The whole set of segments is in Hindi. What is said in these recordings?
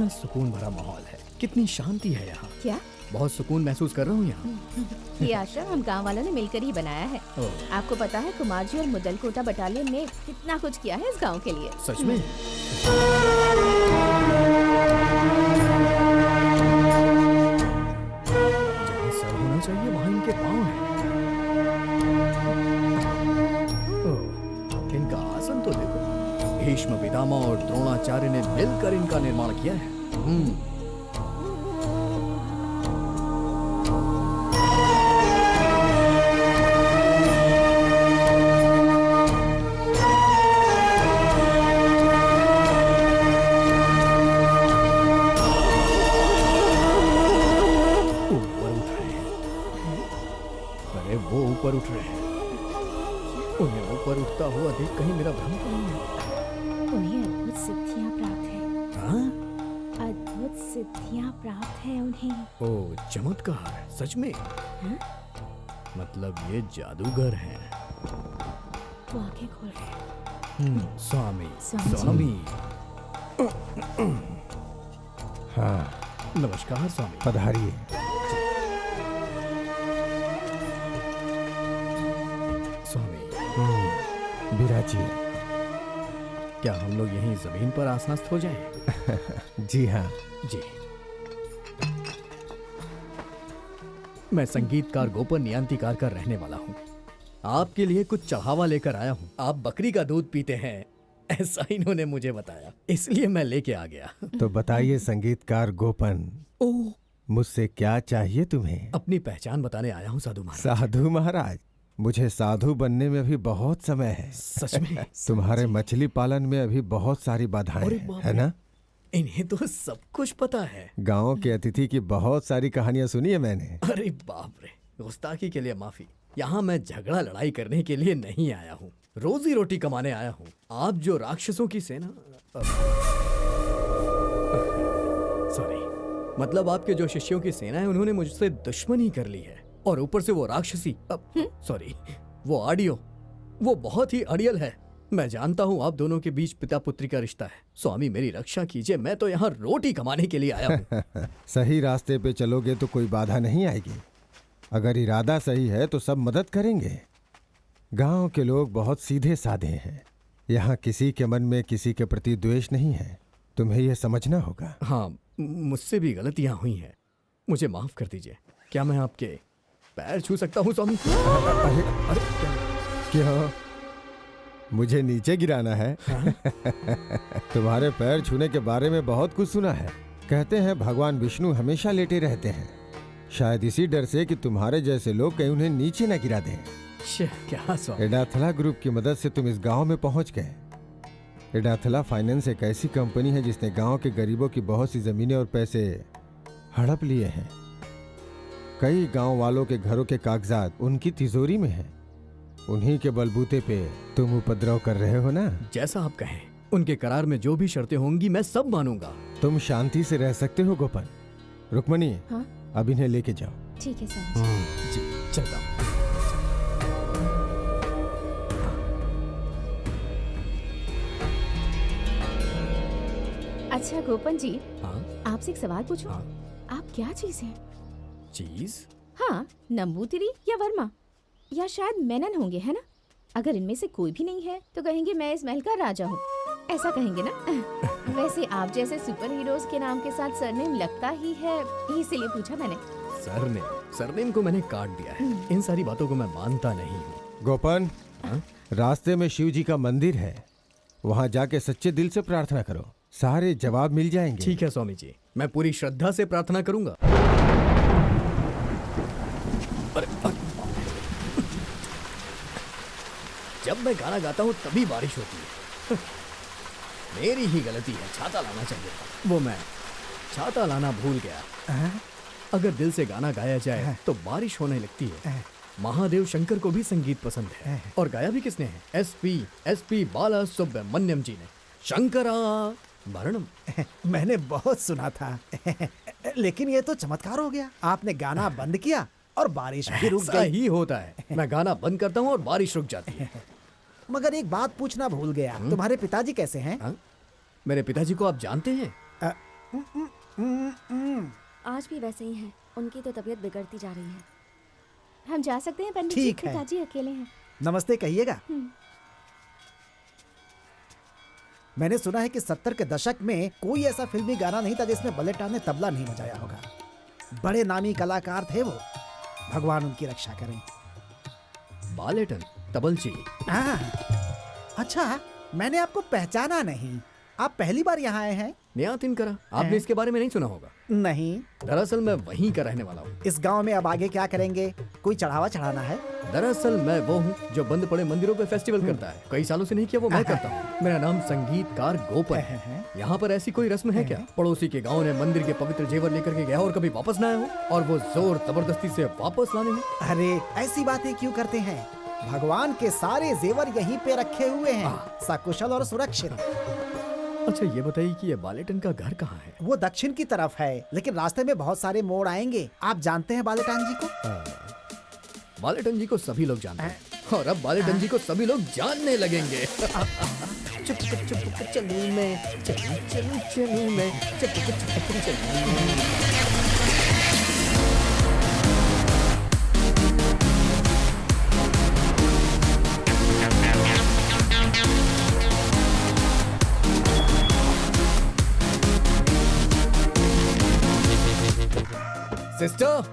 कितना सुकून भरा माहौल है, कितनी शांति है यहाँ। क्या? बहुत सुकून महसूस कर रहा हूँ यहाँ। ये आश्रम हम गांव वालों ने मिलकर ही बनाया है। आपको पता है कुमार जी और मुदलकोटा बटालियन ने कितना कुछ किया है इस गांव के लिए। सच में? जहाँ सर होना चाहिए वहाँ इनके पाँव हैं। ओह, इनका आसन तो देखो। भीष्म पितामह और द्रोणाचार्य ने मिलकर इनका निर्माण किया है। ऊपर उठ रहे हैं। उन्हें ऊपर उठता हुआ देख कहीं मेरा भ्रम तो नहीं है। उन्हें अद्भुत सिद्धियां प्राप्त है। हाँ? अद्भुत सिद्धियां प्राप्त है उन्हें। ओह, चमत्कार, सच में? हाँ? मतलब ये जादूगर हैं। तो आंखें खोल रहे। स्वामी, स्वामी। हाँ, नमस्कार स्वामी। पधारिए। विराजिए। क्या हम लोग यहीं जमीन पर आसनस्थ हो जाएं? जी हाँ। जी। मैं संगीतकार गोपन नियंतिकार का रहने वाला हूँ। आपके लिए कुछ चढ़ावा लेकर आया हूँ। आप बकरी का दूध पीते हैं, ऐसा इन्होंने मुझे बताया, इसलिए मैं लेके आ गया। तो बताइए संगीतकार गोपन, ओह, मुझसे क्या चाहिए तुम्हें? अपनी पहचान बताने आया हूँ साधु महाराज। साधु महाराज? मुझे साधु बनने में अभी बहुत समय है। सच में? तुम्हारे मछली पालन में अभी बहुत सारी बाधाएं हैं, है ना? इन्हें तो सब कुछ पता है। गांव के अतिथि की बहुत सारी कहानियां सुनी है मैंने। अरे बाप रे, गुस्ताखी के लिए माफी। यहाँ मैं झगड़ा लड़ाई करने के लिए नहीं आया हूँ, रोजी रोटी कमाने आया हूँ। आप जो राक्षसों की सेना, सॉरी, मतलब आपके जो शिष्यों की सेना है उन्होंने मुझसे दुश्मनी कर ली है। और ऊपर से वो राक्षसी, सॉरी, वो आडियो, वो बहुत ही अड़ियल है। मैं जानता हूँ आप दोनों के बीच पिता पुत्री का रिश्ता है। स्वामी मेरी रक्षा कीजिए, मैं तो यहाँ रोटी कमाने के लिए आया हूँ। सही रास्ते पे चलोगे तो कोई बाधा नहीं आएगी। अगर इरादा सही है तो सब मदद करेंगे। गांव के लोग बहुत सीधे साधे हैं। यहाँ किसी के मन में किसी के प्रति द्वेष नहीं है, तुम्हें यह समझना होगा। हाँ, मुझसे भी गलतियाँ हुई हैं, मुझे माफ कर दीजिए। क्या मैं आपके पैर छू सकता हूँ स्वामी? अरे क्या मुझे नीचे गिराना है? तुम्हारे पैर छूने के बारे में बहुत कुछ सुना है। कहते हैं भगवान विष्णु हमेशा लेटे रहते हैं, शायद इसी डर से कि तुम्हारे जैसे लोग कहीं उन्हें नीचे न गिरा दें। क्या स्वामी? एडाथला ग्रुप की मदद से तुम इस गांव में पहुंच गए। एडाथला फाइनेंस एक ऐसी कंपनी है जिसने गांव के गरीबों की बहुत सी जमीनें और पैसे हड़प लिए हैं। कई गांव वालों के घरों के कागजात उनकी तिजोरी में हैं। उन्हीं के बलबूते पे तुम उपद्रव कर रहे हो ना? जैसा आप कहें, उनके करार में जो भी शर्तें होंगी मैं सब मानूंगा। तुम शांति से रह सकते हो गोपन। रुक्मणी, हाँ? अब इन्हें लेके जाओ। ठीक है स्वामी जी, चलता हूँ। अच्छा गोपन जी, हाँ? आपसे एक सवाल पूछूं? हाँ? आप क्या चीज हैं? चीज? हाँ, नंबूतिरी या वर्मा या शायद मेनन होंगे, है ना? अगर इनमें से कोई भी नहीं है तो कहेंगे मैं इस महल का राजा हूँ, ऐसा कहेंगे ना? वैसे आप जैसे सुपर हीरोज के नाम के साथ सरनेम लगता ही है, इसीलिए पूछा मैंने। सरनेम को मैंने काट दिया है। इन सारी बातों को मैं मानता नहीं हूँ। गोपन, रास्ते में शिव जी का मंदिर है, वहाँ जाके सच्चे दिल से प्रार्थना करो, सारे जवाब मिल जाएंगे। ठीक है स्वामी जी, मैं पूरी श्रद्धा से प्रार्थना करूंगा। जब मैं गाना गाता हूँ तभी बारिश होती है। मेरी ही गलती है, छाता लाना चाहिए था। वो मैं छाता लाना भूल गया। अगर दिल से गाना गाया जाए तो बारिश होने लगती है। महादेव शंकर को भी संगीत पसंद है। और गाया भी किसने है? एसपी बाला सुब्रमण्यम जी ने। शंकरा भरणम। मैंने बहुत सुना था। लेकिन ये तो चमत्कार हो गया, आपने गाना बंद किया और बारिश भी रुक गई। ही होता है, मैं गाना बंद करता हूँ और बारिश रुक जाती है। मगर एक बात पूछना भूल गया, तुम्हारे पिताजी कैसे हैं? मेरे पिताजी को आप जानते हैं? आज भी वैसे ही हैं। उनकी तो तबीयत बिगड़ती जा रही है। हम जा सकते हैं पंडित जी? ठीक है। पिताजी अकेले हैं। नमस्ते कहिएगा। मैंने सुना है कि 70 के दशक में कोई ऐसा फिल्मी गाना नहीं था जिसमें बलेटा ने तबला नहीं बजाया होगा। बड़े नामी कलाकार थे वो, भगवान उनकी रक्षा करें। बालेटन, तबलची। अच्छा, मैंने आपको पहचाना नहीं। आप पहली बार यहाँ आए हैं? नियातिन करा, आपने इसके बारे में नहीं सुना होगा। नहीं। दरअसल मैं वहीं का रहने वाला हूँ। इस गांव में अब आगे क्या करेंगे? कोई चढ़ावा चढ़ाना है? दरअसल मैं वो हूँ जो बंद पड़े मंदिरों पे फेस्टिवल करता है। कई सालों से नहीं किया, वो मैं करता हूँ। मेरा नाम संगीतकार गोपन है। यहाँ पर ऐसी कोई रस्म है क्या? पड़ोसी के गाँव ने मंदिर के पवित्र जेवर लेकर के गया और कभी वापस न आया हो, और वो जोर जबरदस्ती से वापस लाने में। अरे ऐसी बातें क्यों करते हैं? भगवान के सारे जेवर यहीं पे रखे हुए हैं, सकुशल और सुरक्षित। अच्छा ये बताइए कि ये बालेटन का घर कहाँ है? वो दक्षिण की तरफ है, लेकिन रास्ते में बहुत सारे मोड़ आएंगे। आप जानते हैं बालेटान जी को? बालेटन जी को सभी लोग जानते हैं, और अब बालेटन जी को सभी लोग जानने लगेंगे। चुप चुप चुप चलूं मैं, चलूं चलूं चलूं मैं, चुप चुप चुप चलूं मैं। सिस्टर,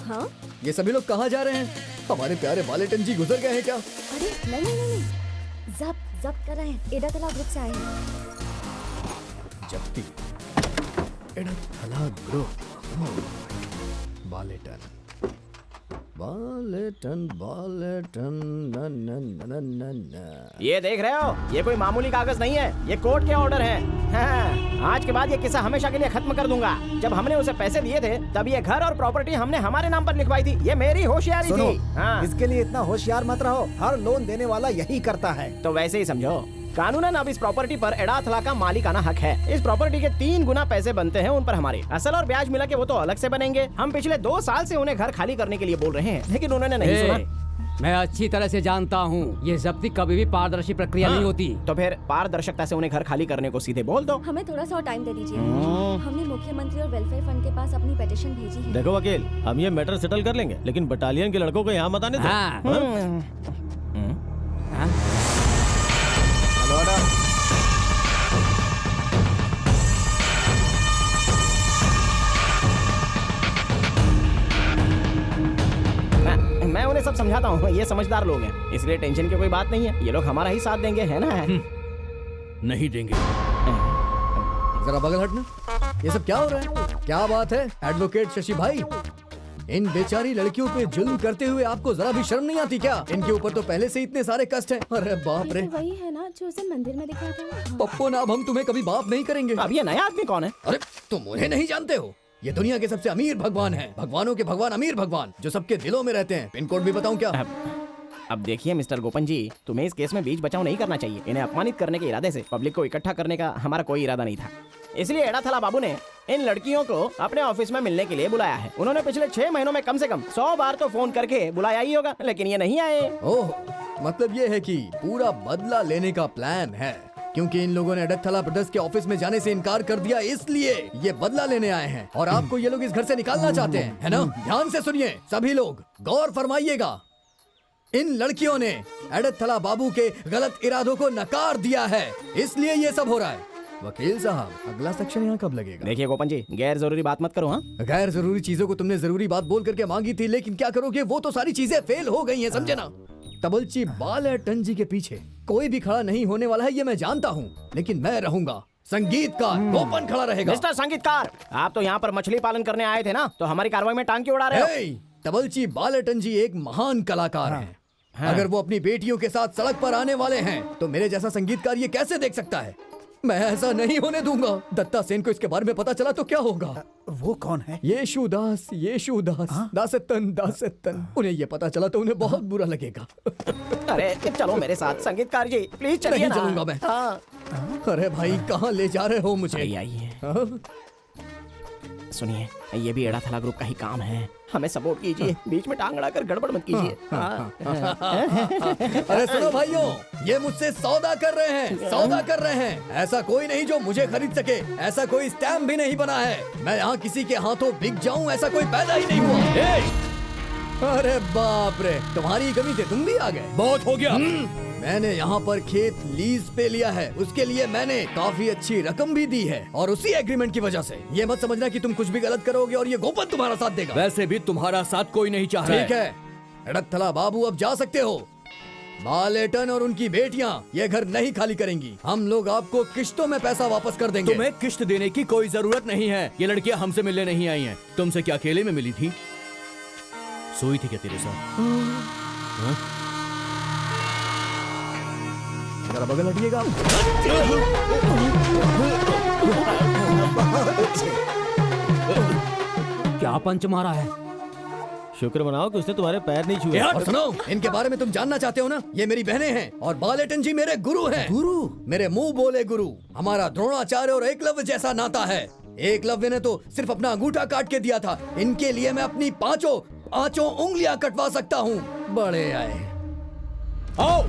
हाँ? ये सभी लोग कहाँ जा रहे हैं? हमारे प्यारे बालेटन जी गुजर गए हैं क्या? अरे नहीं। जब्त कर रहे हैं। एडातला ग्रुप से आए हैं। जब्ती, एडाथला ग्रुप। बालेटन, बालेटन, बालेटन, न न न न न। ये देख रहे हो, ये कोई मामूली कागज नहीं है, ये कोर्ट के ऑर्डर हैं। हाँ, आज के बाद ये किस्सा हमेशा के लिए खत्म कर दूंगा। जब हमने उसे पैसे दिए थे तब ये घर और प्रॉपर्टी हमने हमारे नाम पर लिखवाई थी। ये मेरी होशियारी सुनो, थी। हाँ। इसके लिए इतना होशियार मत रहो। हर लोन देने वाला यही करता है। तो वैसे ही समझो, कानूनन अब इस प्रॉपर्टी पर एडाथला का मालिकाना हक है। इस प्रॉपर्टी के 3 गुना पैसे बनते हैं उन पर हमारे। असल और ब्याज मिला के वो तो अलग से बनेंगे। हम पिछले 2 साल से उन्हें घर खाली करने के लिए बोल रहे हैं, लेकिन उन्होंने नहीं सुना। मैं अच्छी तरह से जानता हूँ, ये जब्ती कभी भी पारदर्शी प्रक्रिया नहीं होती। तो फिर पारदर्शिता से उन्हें घर खाली करने को सीधे बोल दो। हमें थोड़ा सा और टाइम दे दीजिए। हमने मुख्यमंत्री और वेलफेयर फंड के पास अपनी पिटीशन भेजी है। देखो वकील, हम ये मैटर सेटल कर लेंगे, लेकिन बटालियन के लड़कों को यहाँ मत आने दो। हाँ। मैं उन्हें सब समझाता हूँ, ये समझदार लोग हैं, इसलिए टेंशन की कोई बात नहीं है। ये लोग हमारा ही साथ देंगे, है ना? नहीं देंगे। जरा बगल हटना। ये सब क्या हो रहा है? क्या बात है एडवोकेट शशि भाई? इन बेचारी लड़कियों पे जुल्म करते हुए आपको जरा भी शर्म नहीं आती क्या? इनके ऊपर तो पहले से इतने सारे कष्ट हैं। अरे बाप रे। ये तो वही है ना जो उस दिन मंदिर में दिखा था। पप्पो ना, अब हम तुम्हें कभी बाप नहीं करेंगे। अब ये नया आदमी कौन है? अरे तुम उन्हें नहीं जानते हो? ये दुनिया के सबसे अमीर भगवान हैं, भगवानों के भगवान, अमीर भगवान, जो सबके दिलों में रहते हैं। पिन कोड भी बताऊं क्या? अब देखिए मिस्टर गोपन जी, तुम्हें इस केस में बीच बचाव नहीं करना चाहिए। इन्हें अपमानित करने के इरादे से पब्लिक को इकट्ठा करने का हमारा कोई इरादा नहीं था। इसलिए एडाथला बाबू ने इन लड़कियों को अपने ऑफिस में मिलने के लिए बुलाया है। उन्होंने पिछले 6 महीनों में कम से कम 100 बार तो फोन करके बुलाया ही होगा, लेकिन ये नहीं आए। ओह, मतलब ये है कि पूरा बदला लेने का प्लान है, क्योंकि इन लोगों ने एडाथला ब्रदर्स के ऑफिस में जाने से इनकार कर दिया, इसलिए ये बदला लेने आए हैं। और आपको ये लोग इस घर से निकालना चाहते हैं, है ना? ध्यान से सुनिए सभी लोग, गौर फरमाइएगा। इन लड़कियों ने एडाथला बाबू के गलत इरादों को नकार दिया है, इसलिए ये सब हो रहा है। वकील साहब, अगला सेक्शन यहाँ कब लगेगा? देखिए गोपन जी, गैर जरूरी बात मत करो। हाँ, गैर जरूरी चीजों को तुमने जरूरी बात बोल करके मांगी थी, लेकिन क्या करोगे, वो तो सारी चीजें फेल हो गई हैं, समझे ना? तबलची बालेटन जी के पीछे कोई भी खड़ा नहीं होने वाला है, ये मैं जानता हूँ, लेकिन मैं रहूंगा। संगीतकार गोपन खड़ा रहेगा। मिस्टर संगीतकार, आप तो यहाँ पर मछली पालन करने आए थे ना, तो हमारी कार्रवाई में टांग क्यों उड़ा रहे हो? हे, तबलची बालेटन जी एक महान कलाकार हैं। अगर वो अपनी बेटियों के साथ सड़क पर आने वाले हैं, तो मेरे जैसा संगीतकार ये कैसे देख सकता है? मैं ऐसा नहीं होने दूंगा। दत्ता सेन को इसके बारे में पता चला तो क्या होगा? वो कौन है? येशुदास, दासतन, दासतन। उन्हें ये पता चला तो उन्हें बहुत बुरा लगेगा। अरे चलो मेरे साथ संगीतकार जी, प्लीज चलिए नहीं ना। चलूंगा मैं। हाँ। अरे भाई, कहाँ ले जा रहे हो मुझे? आइए। हाँ? सुनिए, ये भी एड़ा थला ग्रुप का ही काम है। हमें सपोर्ट कीजिए, बीच में टांग अड़ाकर गड़बड़ मत कीजिए। अरे सुनो भाइयों, ये मुझसे सौदा कर रहे हैं, सौदा कर रहे हैं। ऐसा कोई नहीं जो मुझे खरीद सके, ऐसा कोई स्टैम्प भी नहीं बना है। मैं यहाँ किसी के हाथों बिक जाऊँ, ऐसा कोई पैदा ही नहीं हुआ। अरे बाप रे, तुम्हारी कमी थे, तुम भी आ गए। बहुत हो गया। मैंने यहाँ पर खेत लीज पे लिया है, उसके लिए मैंने काफी अच्छी रकम भी दी है, और उसी एग्रीमेंट की वजह से। ये मत समझना कि तुम कुछ भी गलत करोगे और ये गोपन तुम्हारा साथ देगा। वैसे भी तुम्हारा साथ कोई नहीं चाह रहा ठीक है, एड़कथला बाबू अब जा सकते हो। बालेटन और उनकी बेटियां ये घर नहीं खाली करेंगी। हम लोग आपको किश्तों में पैसा वापस कर देंगे। तुम्हें किश्त देने की कोई जरूरत नहीं है। ये लड़कियां हमसे मिलने नहीं आई हैं। तुमसे क्या अकेले में मिली थी? सोई थी क्या तेरे साथ? हाँ? जरा बगल हटिएगा। क्या पंच मारा है? शुक्र मनाओ कि उसने तुम्हारे पैर नहीं छुए। और सुनो, इनके बारे में तुम जानना चाहते हो ना? ये मेरी बहनें हैं और बालेटन जी मेरे गुरु हैं। गुरु? मेरे मुंह बोले गुरु। हमारा द्रोणाचार्य और एकलव्य जैसा नाता है। एकलव्य ने तो सिर्फ अपना अंगूठा काट के दिया था, इनके लिए मैं अपनी पांचों उंगलियां कटवा सकता हूँ। बड़े आए। आओ।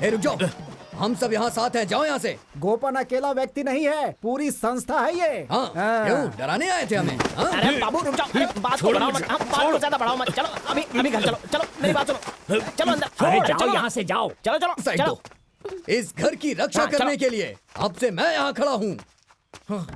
रुक जाओ, हम सब यहाँ साथ हैं, जाओ यहाँ से। गोपन अकेला व्यक्ति नहीं है, पूरी संस्था है ये। हाँ, क्यों डराने आए थे हमें? हाँ? अरे बाबू रुक जाओ, अरे बात को बढ़ाओ मत, बात को ज्यादा बढ़ाओ मत। चलो अभी घर चलो, चलो मेरी बात सुनो, चलो अंदर। अरे जाओ यहाँ से, जाओ। चलो साइड दो। इस घर की रक्षा करने के लिए अब से मैं यहाँ खड़ा हूँ। हाँ।